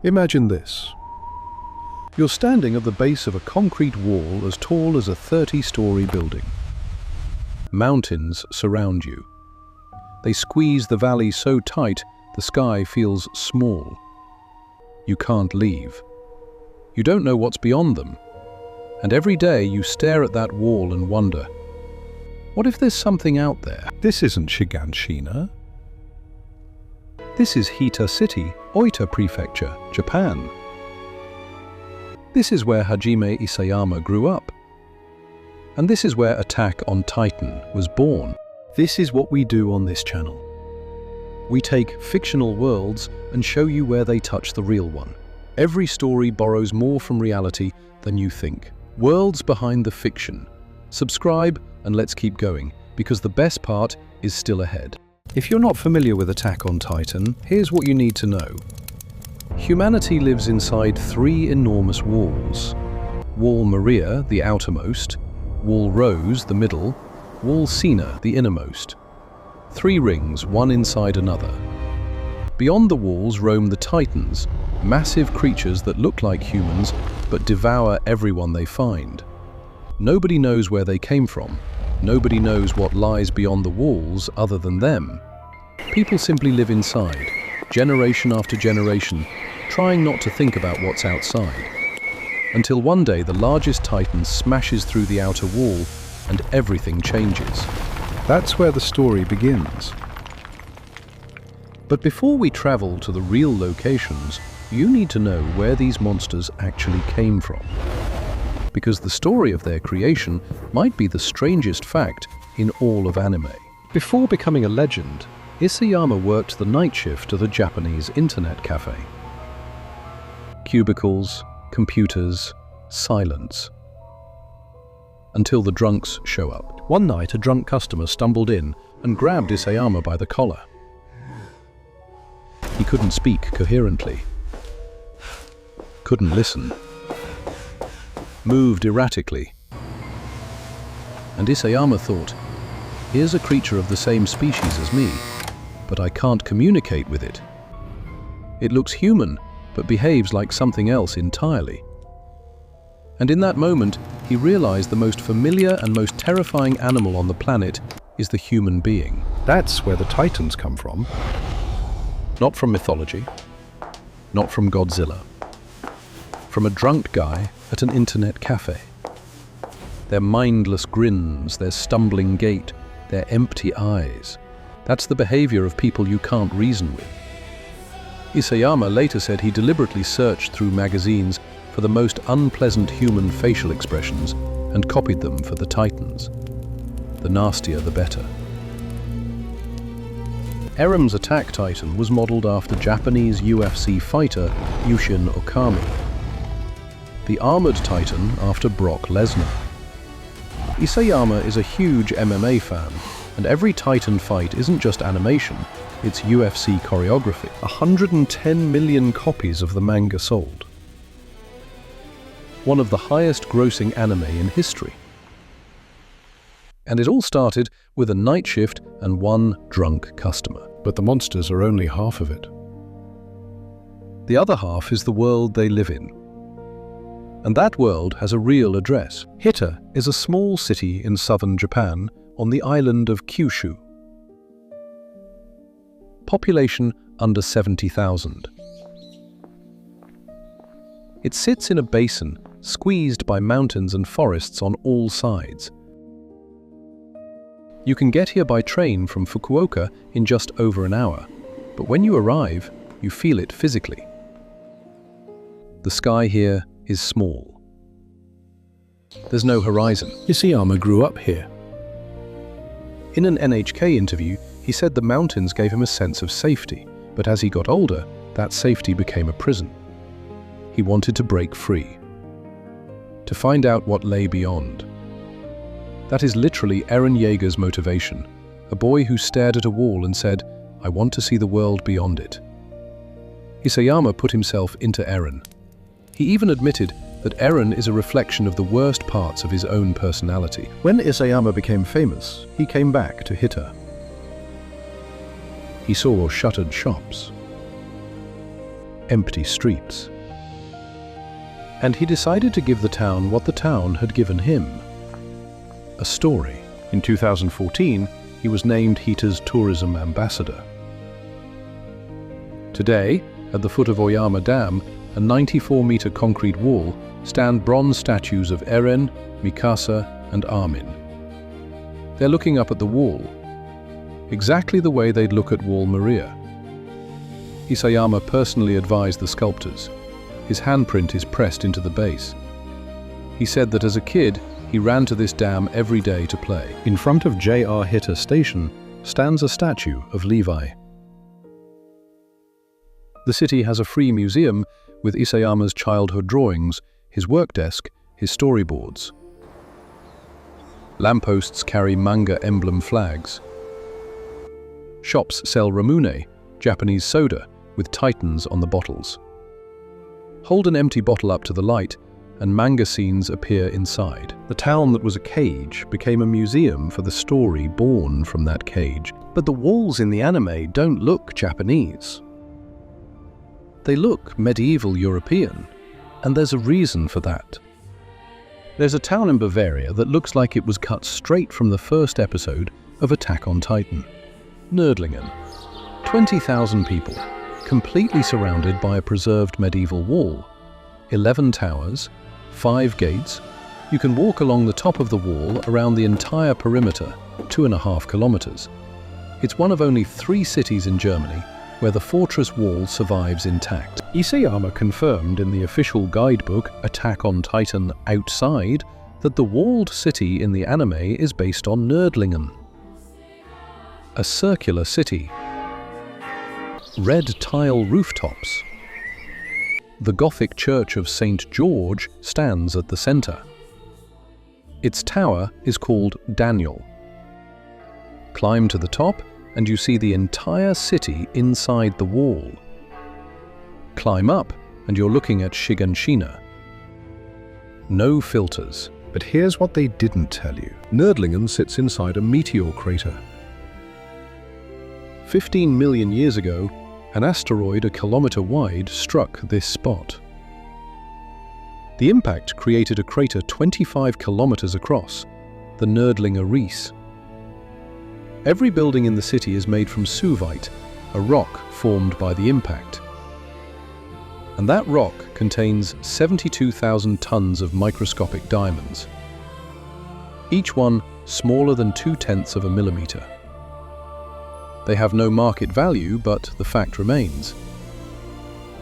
Imagine this. You're standing at the base of a concrete wall as tall as a 30-story building. Mountains surround you. They squeeze the valley so tight the sky feels small. You can't leave. You don't know what's beyond them. And every day you stare at that wall and wonder, what if there's something out there? This isn't Shiganshina. This is Hita City, Oita Prefecture, Japan. This is where Hajime Isayama grew up. And this is where Attack on Titan was born. This is what we do on this channel. We take fictional worlds and show you where they touch the real one. Every story borrows more from reality than you think. Worlds behind the fiction. Subscribe and let's keep going, because the best part is still ahead. If you're not familiar with Attack on Titan, here's what you need to know. Humanity lives inside 3 enormous walls. Wall Maria, the outermost, Wall Rose, the middle, Wall Sina, the innermost. 3 rings, one inside another. Beyond the walls roam the Titans, massive creatures that look like humans but devour everyone they find. Nobody knows where they came from. Nobody knows what lies beyond the walls other than them. People simply live inside, generation after generation, trying not to think about what's outside. Until one day the largest Titan smashes through the outer wall and everything changes. That's where the story begins. But before we travel to the real locations, you need to know where these monsters actually came from. Because the story of their creation might be the strangest fact in all of anime. Before becoming a legend, Isayama worked the night shift at a Japanese internet cafe. Cubicles, computers, silence. Until the drunks show up. One night, a drunk customer stumbled in and grabbed Isayama by the collar. He couldn't speak coherently. Couldn't listen. Moved erratically. And Isayama thought, here's a creature of the same species as me, but I can't communicate with it. It looks human, but behaves like something else entirely. And in that moment, he realized the most familiar and most terrifying animal on the planet is the human being. That's where the Titans come from. Not from mythology, not from Godzilla. From a drunk guy at an internet cafe. Their mindless grins, their stumbling gait, their empty eyes. That's the behavior of people you can't reason with. Isayama later said he deliberately searched through magazines for the most unpleasant human facial expressions and copied them for the Titans. The nastier the better. Eren's Attack Titan was modeled after Japanese UFC fighter Yushin Okami. The Armored Titan after Brock Lesnar. Isayama is a huge MMA fan, and every Titan fight isn't just animation, it's UFC choreography. 110 million copies of the manga sold. One of the highest grossing anime in history. And it all started with a night shift and one drunk customer. But the monsters are only half of it. The other half is the world they live in. And that world has a real address. Hita is a small city in southern Japan on the island of Kyushu. Population under 70,000. It sits in a basin squeezed by mountains and forests on all sides. You can get here by train from Fukuoka in just over an hour, but when you arrive, you feel it physically. The sky here is small. There's no horizon. Isayama grew up here. In an NHK interview, he said the mountains gave him a sense of safety, but as he got older, that safety became a prison. He wanted to break free, to find out what lay beyond. That is literally Eren Yeager's motivation, a boy who stared at a wall and said, "I want to see the world beyond it." Isayama put himself into Eren. He even admitted that Eren is a reflection of the worst parts of his own personality. When Isayama became famous, he came back to Hita. He saw shuttered shops, empty streets. And he decided to give the town what the town had given him: a story. In 2014, he was named Hita's tourism ambassador. Today, at the foot of Oyama Dam, a 94-meter concrete wall, stand bronze statues of Eren, Mikasa, and Armin. They're looking up at the wall, exactly the way they'd look at Wall Maria. Isayama personally advised the sculptors. His handprint is pressed into the base. He said that as a kid, he ran to this dam every day to play. In front of J.R. Hita Station stands a statue of Levi. The city has a free museum with Isayama's childhood drawings, his work desk, his storyboards. Lampposts carry manga emblem flags. Shops sell ramune, Japanese soda, with titans on the bottles. Hold an empty bottle up to the light, and manga scenes appear inside. The town that was a cage became a museum for the story born from that cage. But the walls in the anime don't look Japanese. They look medieval European, and there's a reason for that. There's a town in Bavaria that looks like it was cut straight from the first episode of Attack on Titan. Nördlingen. 20,000 people, completely surrounded by a preserved medieval wall. 11 towers, 5 gates. You can walk along the top of the wall around the entire perimeter, 2.5 kilometers. It's one of only 3 cities in Germany where the fortress wall survives intact. Isayama confirmed in the official guidebook Attack on Titan Outside that the walled city in the anime is based on Nördlingen. A circular city. Red tile rooftops. The Gothic church of St. George stands at the center. Its tower is called Daniel. Climb to the top and you see the entire city inside the wall. Climb up and you're looking at Shiganshina. No filters. But here's what they didn't tell you. Nördlingen sits inside a meteor crater. 15 million years ago, an asteroid a kilometer wide struck this spot. The impact created a crater 25 kilometers across, the Nördlinger Ries. Every building in the city is made from suvite, a rock formed by the impact. And that rock contains 72,000 tons of microscopic diamonds, each one smaller than 0.2 of a millimeter. They have no market value, but the fact remains.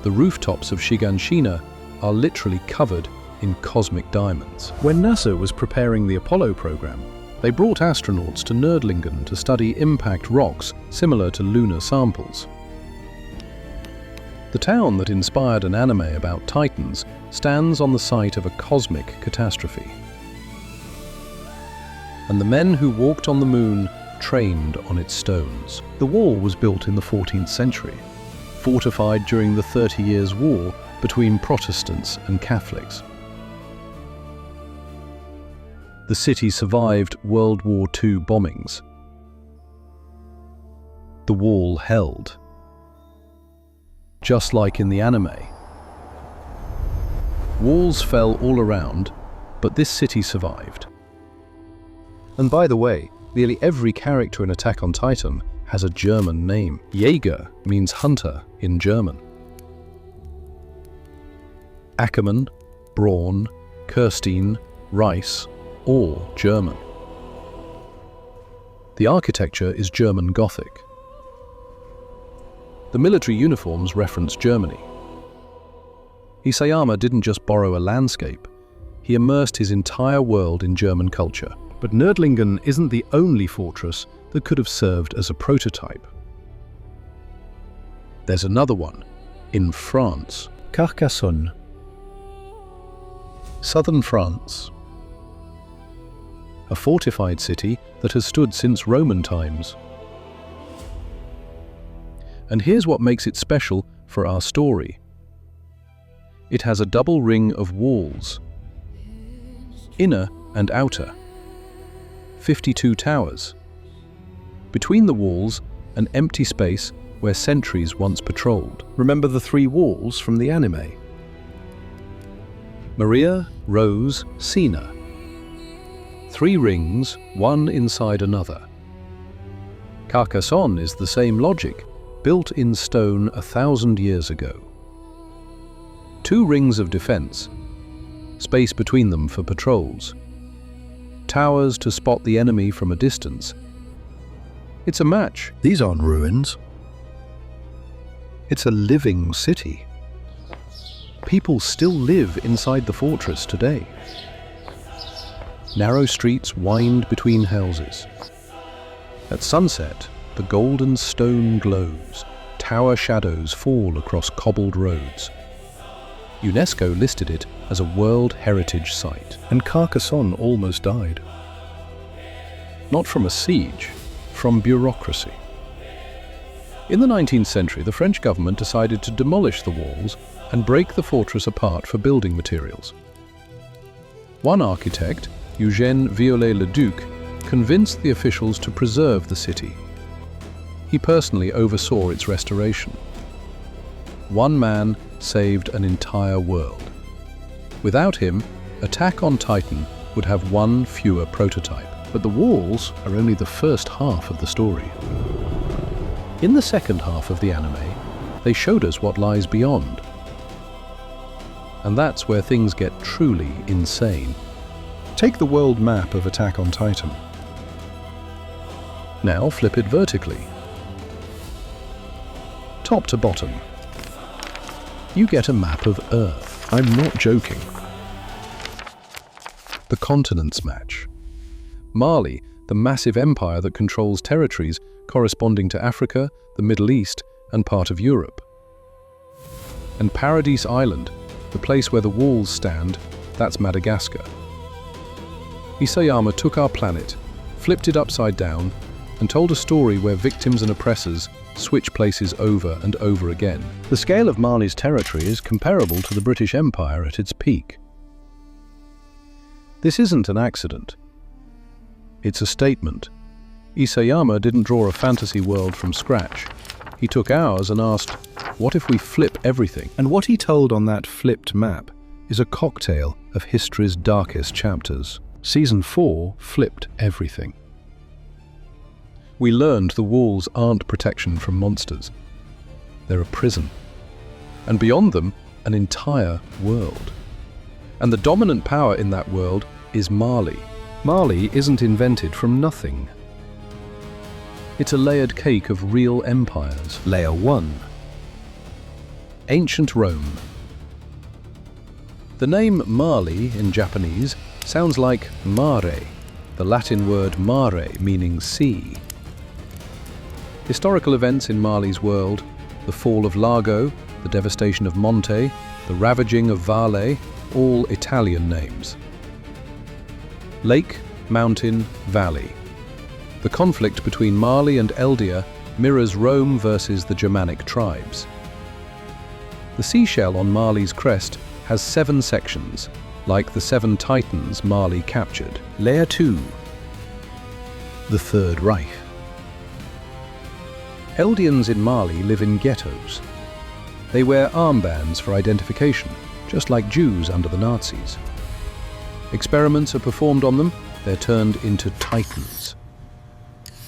The rooftops of Shiganshina are literally covered in cosmic diamonds. When NASA was preparing the Apollo program, they brought astronauts to Nördlingen to study impact rocks similar to lunar samples. The town that inspired an anime about Titans stands on the site of a cosmic catastrophe. And the men who walked on the moon trained on its stones. The wall was built in the 14th century, fortified during the 30 Years' War between Protestants and Catholics. The city survived World War II bombings. The wall held. Just like in the anime. Walls fell all around, but this city survived. And by the way, nearly every character in Attack on Titan has a German name. Jäger means hunter in German. Ackermann, Braun, Kirstein, Reich, all German. The architecture is German Gothic. The military uniforms reference Germany. Isayama didn't just borrow a landscape, he immersed his entire world in German culture. But Nördlingen isn't the only fortress that could have served as a prototype. There's another one, in France. Carcassonne. Southern France. A fortified city that has stood since Roman times. And here's what makes it special for our story. It has a double ring of walls, inner and outer. 52 towers. Between the walls, an empty space where sentries once patrolled. Remember the three walls from the anime? Maria, Rose, Sina. 3 rings, one inside another. Carcassonne is the same logic, built in stone 1,000 years ago. 2 rings of defense, space between them for patrols. Towers to spot the enemy from a distance. It's a match. These aren't ruins. It's a living city. People still live inside the fortress today. Narrow streets wind between houses. At sunset, the golden stone glows. Tower shadows fall across cobbled roads. UNESCO listed it as a World Heritage Site. And Carcassonne almost died. Not from a siege, from bureaucracy. In the 19th century, the French government decided to demolish the walls and break the fortress apart for building materials. One architect, Eugène Viollet-le-Duc, convinced the officials to preserve the city. He personally oversaw its restoration. One man saved an entire world. Without him, Attack on Titan would have 1 fewer prototype. But the walls are only the first half of the story. In the second half of the anime, they showed us what lies beyond. And that's where things get truly insane. Take the world map of Attack on Titan. Now flip it vertically. Top to bottom. You get a map of Earth. I'm not joking. The continents match. Marley, the massive empire that controls territories corresponding to Africa, the Middle East, and part of Europe. And Paradise Island, the place where the walls stand, that's Madagascar. Isayama took our planet, flipped it upside down, and told a story where victims and oppressors switch places over and over again. The scale of Marley's territory is comparable to the British Empire at its peak. This isn't an accident. It's a statement. Isayama didn't draw a fantasy world from scratch. He took ours and asked, what if we flip everything? And what he told on that flipped map is a cocktail of history's darkest chapters. Season 4 flipped everything. We learned the walls aren't protection from monsters. They're a prison. And beyond them, an entire world. And the dominant power in that world is Marley. Marley isn't invented from nothing. It's a layered cake of real empires. Layer 1. Ancient Rome. The name Marley in Japanese sounds like mare, the Latin word mare meaning sea. Historical events in Marley's world, the fall of Largo, the devastation of Monte, the ravaging of Valle, all Italian names. Lake, mountain, valley. The conflict between Marley and Eldia mirrors Rome versus the Germanic tribes. The seashell on Marley's crest has 7 sections, like the 7 titans Marley captured. Layer 2. The Third Reich. Eldians in Marley live in ghettos. They wear armbands for identification, just like Jews under the Nazis. Experiments are performed on them, they're turned into titans.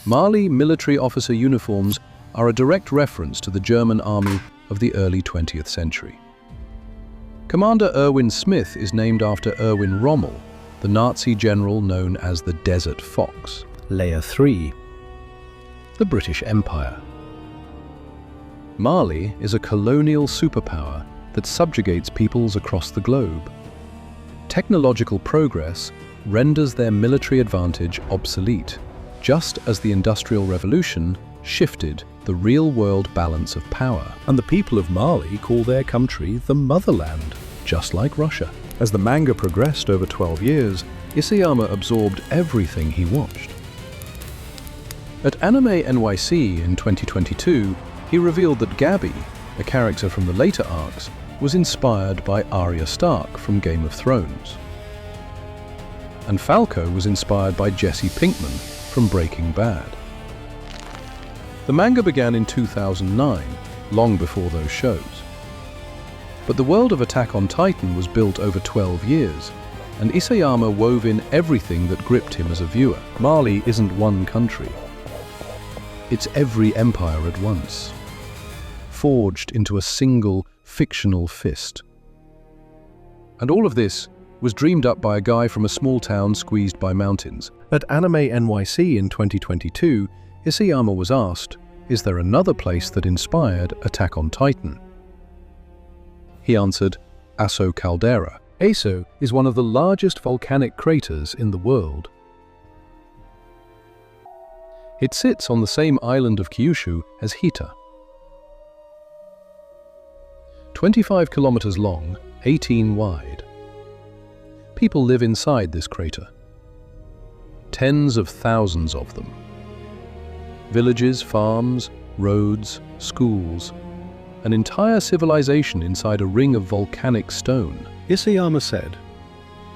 Marley military officer uniforms are a direct reference to the German army of the early 20th century. Commander Erwin Smith is named after Erwin Rommel, the Nazi general known as the Desert Fox. Layer 3. The British Empire. Marley is a colonial superpower that subjugates peoples across the globe. Technological progress renders their military advantage obsolete, just as the Industrial Revolution shifted the real-world balance of power. And the people of Marley call their country the motherland, just like Russia. As the manga progressed over 12 years, Isayama absorbed everything he watched. At Anime NYC in 2022, he revealed that Gabby, a character from the later arcs, was inspired by Arya Stark from Game of Thrones. And Falco was inspired by Jesse Pinkman from Breaking Bad. The manga began in 2009, long before those shows. But the world of Attack on Titan was built over 12 years, and Isayama wove in everything that gripped him as a viewer. Marley isn't one country. It's every empire at once, forged into a single fictional fist. And all of this was dreamed up by a guy from a small town squeezed by mountains. At Anime NYC in 2022, Isayama was asked, "Is there another place that inspired Attack on Titan?" He answered, Aso Caldera. Aso is one of the largest volcanic craters in the world. It sits on the same island of Kyushu as Hita. 25 kilometers long, 18 wide. People live inside this crater. Tens of thousands of them. Villages, farms, roads, schools, an entire civilization inside a ring of volcanic stone. Isayama said,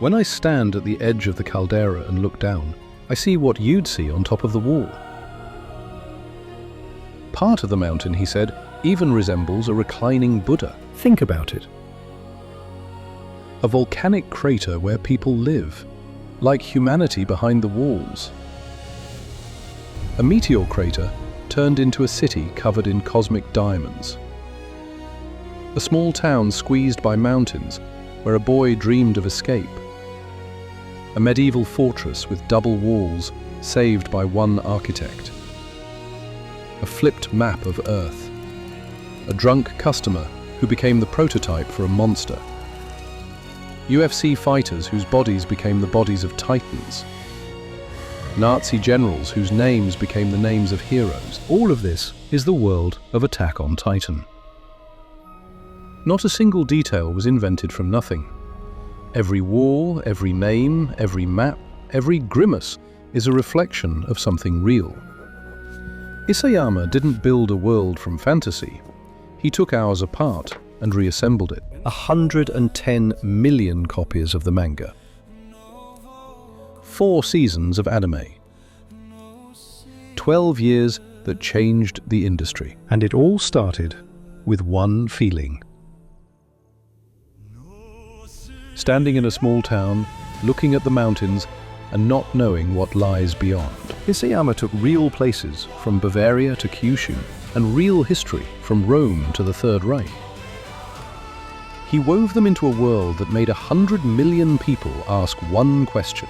"When I stand at the edge of the caldera and look down, I see what you'd see on top of the wall." Part of the mountain, he said, even resembles a reclining Buddha. Think about it. A volcanic crater where people live, like humanity behind the walls. A meteor crater turned into a city covered in cosmic diamonds. A small town squeezed by mountains where a boy dreamed of escape. A medieval fortress with double walls saved by one architect. A flipped map of Earth. A drunk customer who became the prototype for a monster. UFC fighters whose bodies became the bodies of titans. Nazi generals whose names became the names of heroes. All of this is the world of Attack on Titan. Not a single detail was invented from nothing. Every wall, every name, every map, every grimace is a reflection of something real. Isayama didn't build a world from fantasy. He took ours apart and reassembled it. 110 million copies of the manga. 4 seasons of anime. 12 years that changed the industry. And it all started with one feeling. Standing in a small town, looking at the mountains, and not knowing what lies beyond. Isayama took real places from Bavaria to Kyushu, and real history from Rome to the Third Reich. He wove them into a world that made 100 million people ask one question.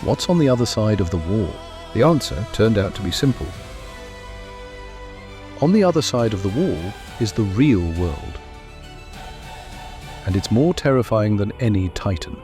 What's on the other side of the wall? The answer turned out to be simple. On the other side of the wall is the real world. And it's more terrifying than any titan.